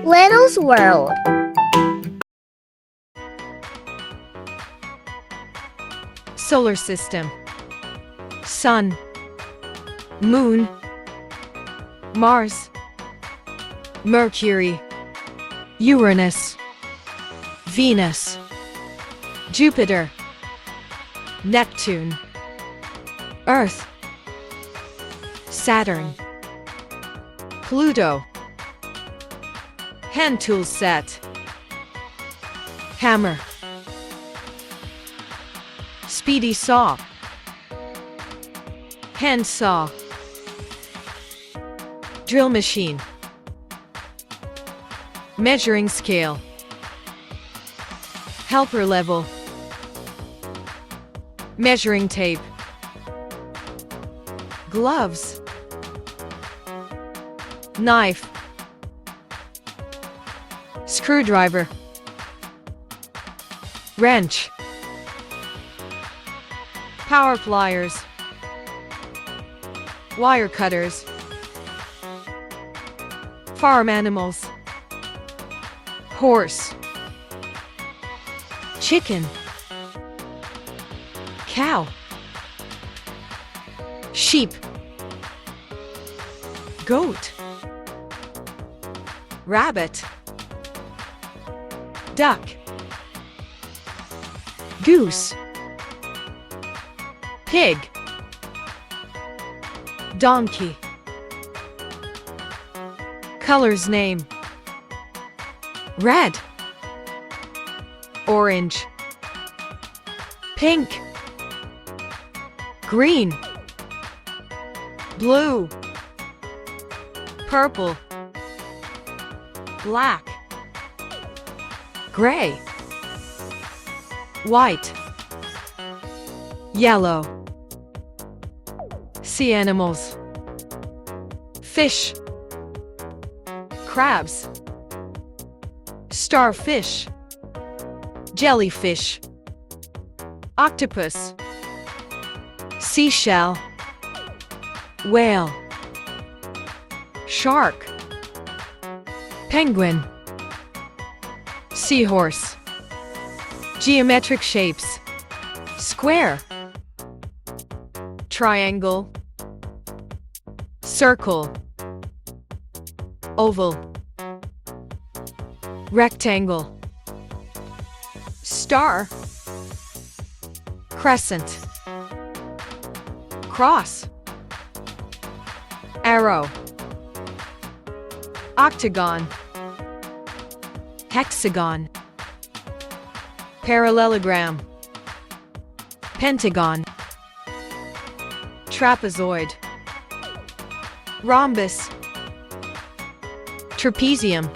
Little's World. Solar system. Sun, Moon, Mars, Mercury, Uranus, Venus, Jupiter, Neptune, Earth, Saturn, Pluto. Hand tool set. Hammer, speedy saw, hand saw, drill machine, measuring scale, helper level, measuring tape, gloves, knife, screwdriver, wrench, power pliers, wire cutters, farm animals, horse, chicken, cow, sheep, goat, rabbit, duck, goose, pig, donkey. Colors name: red, orange, pink, green, blue, purple, black, gray, white, yellow. Sea animals: fish, crabs, starfish, jellyfish, octopus, seashell, whale, shark, penguin, seahorse. Geometric shapes: square, triangle, circle, oval, rectangle, star, crescent, cross, arrow, octagon, hexagon, parallelogram, pentagon, trapezoid, rhombus, trapezium.